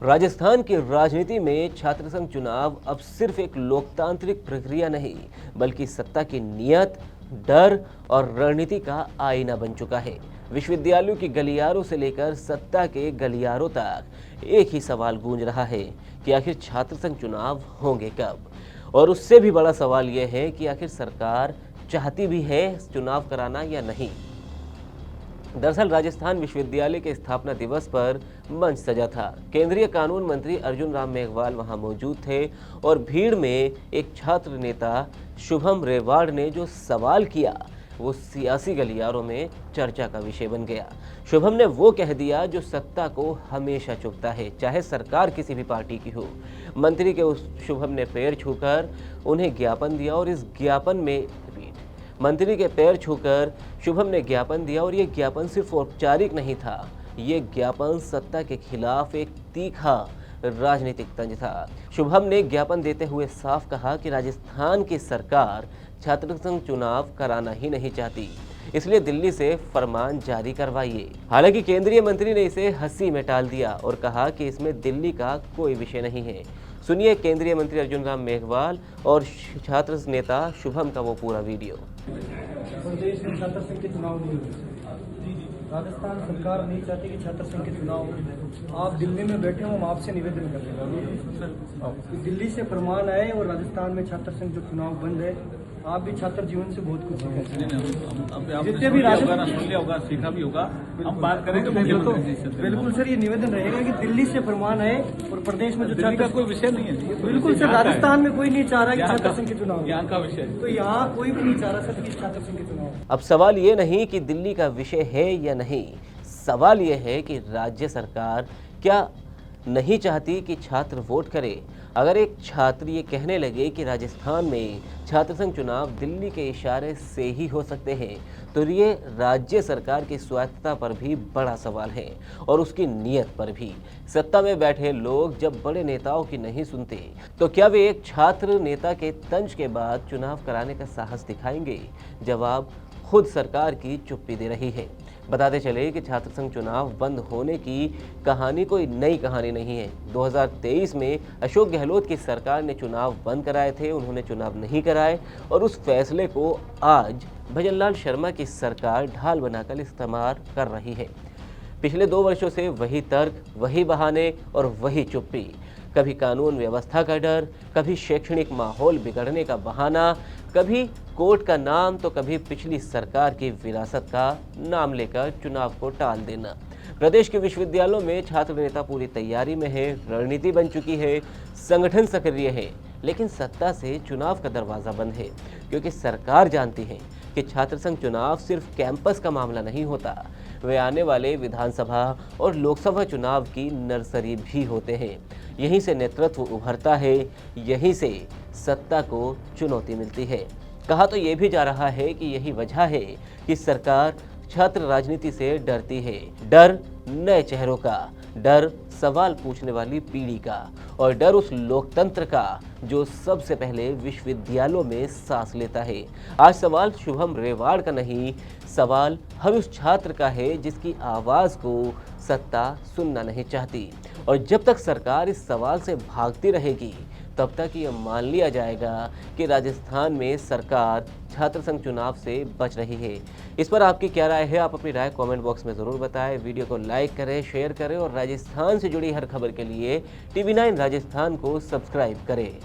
राजस्थान की राजनीति में छात्र संघ चुनाव अब सिर्फ एक लोकतांत्रिक प्रक्रिया नहीं, बल्कि सत्ता की नियत, डर और रणनीति का आईना बन चुका है। विश्वविद्यालयों की गलियारों से लेकर सत्ता के गलियारों तक एक ही सवाल गूंज रहा है कि आखिर छात्र संघ चुनाव होंगे कब। और उससे भी बड़ा सवाल यह है कि आखिर सरकार चाहती भी है चुनाव कराना या नहीं। दरअसल राजस्थान विश्वविद्यालय के स्थापना दिवस पर मंच सजा था। केंद्रीय कानून मंत्री अर्जुन राम मेघवाल वहां मौजूद थे और भीड़ में एक छात्र नेता शुभम रेवाड़ ने जो सवाल किया वो सियासी गलियारों में चर्चा का विषय बन गया। शुभम ने वो कह दिया जो सत्ता को हमेशा चुभता है, चाहे सरकार किसी भी पार्टी की हो। मंत्री के उस शुभम ने पैर छूकर उन्हें ज्ञापन दिया और इस ज्ञापन में मंत्री के पैर छूकर शुभम ने ज्ञापन दिया और ये ज्ञापन सिर्फ औपचारिक नहीं था, ये ज्ञापन सत्ता के खिलाफ एक तीखा राजनीतिक तंज था। शुभम ने ज्ञापन देते हुए साफ कहा कि राजस्थान की सरकार छात्र संघ चुनाव कराना ही नहीं चाहती, इसलिए दिल्ली से फरमान जारी करवाइए। हालांकि केंद्रीय मंत्री ने इसे हंसी में टाल दिया और कहा कि इसमें दिल्ली का कोई विषय नहीं है। सुनिए केंद्रीय मंत्री अर्जुन राम मेघवाल और छात्र नेता शुभम का वो पूरा वीडियो। प्रदेश में छात्र संघ के चुनाव नहीं हुए। राजस्थान सरकार नहीं चाहती कि छात्र संघ के चुनाव हो। आप दिल्ली में बैठे हो, हम आपसे निवेदन कर रहे हैं कि दिल्ली से फरमान आए और राजस्थान में छात्र संघ जो चुनाव बंद है। आप भी छात्र जीवन से बहुत कुछ सीखे, जितने भी होगा सीखा भी होगा। हम बात करेंगे बिल्कुल सर, ये निवेदन रहेगा कि दिल्ली से फरमान आए और प्रदेश में जो दिल्ली का कोई विषय नहीं है। बिल्कुल सर, राजस्थान में कोई नहीं चाह रहा कि छात्र संघ के चुनाव, यहाँ का विषय तो यहाँ कोई भी नहीं चाह रहा सर कि छात्र संघ के चुनाव। अब सवाल ये नहीं कि दिल्ली का विषय है या नहीं, सवाल ये है कि राज्य सरकार क्या नहीं चाहती कि छात्र वोट करे। अगर एक छात्र ये कहने लगे कि राजस्थान में छात्र संघ चुनाव दिल्ली के इशारे से ही हो सकते हैं, तो ये राज्य सरकार की स्वायत्तता पर भी बड़ा सवाल है और उसकी नीयत पर भी। सत्ता में बैठे लोग जब बड़े नेताओं की नहीं सुनते, तो क्या वे एक छात्र नेता के तंज के बाद चुनाव कराने का साहस दिखाएंगे? जवाब खुद सरकार की चुप्पी दे रही है। बताते चले कि छात्र संघ चुनाव बंद होने की कहानी कोई नई कहानी नहीं है। 2023 में अशोक गहलोत की सरकार ने चुनाव बंद कराए थे, उन्होंने चुनाव नहीं कराए और उस फैसले को आज भजनलाल शर्मा की सरकार ढाल बनाकर इस्तेमाल कर रही है। पिछले 2 वर्षों से वही तर्क, वही बहाने और वही चुप्पी। कभी कानून व्यवस्था का डर, कभी शैक्षणिक माहौल बिगड़ने का बहाना, कभी कोर्ट का नाम तो कभी पिछली सरकार की विरासत का नाम लेकर चुनाव को टाल देना। प्रदेश के विश्वविद्यालयों में छात्र नेता पूरी तैयारी में है, रणनीति बन चुकी है, संगठन सक्रिय है, लेकिन सत्ता से चुनाव का दरवाजा बंद है, क्योंकि सरकार जानती है कि छात्र संघ चुनाव सिर्फ कैंपस का मामला नहीं होता, वे आने वाले विधानसभा और लोकसभा चुनाव की नर्सरी भी होते हैं। यहीं से नेतृत्व उभरता है, यहीं से सत्ता को चुनौती मिलती है। कहा तो ये भी जा रहा है कि यही वजह है कि सरकार छात्र राजनीति से डरती है। डर नए चेहरों का, डर सवाल पूछने वाली पीढ़ी का और डर उस लोकतंत्र का जो सबसे पहले विश्वविद्यालयों में सांस लेता है। आज सवाल शुभम रेवाड़ का नहीं, सवाल हर उस छात्र का है जिसकी आवाज़ को सत्ता सुनना नहीं चाहती। और जब तक सरकार इस सवाल से भागती रहेगी, तब तक ये मान लिया जाएगा कि राजस्थान में सरकार छात्र संघ चुनाव से बच रही है। इस पर आपकी क्या राय है? आप अपनी राय कमेंट बॉक्स में ज़रूर बताएं। वीडियो को लाइक करें, शेयर करें और राजस्थान से जुड़ी हर खबर के लिए TV9 राजस्थान को सब्सक्राइब करें।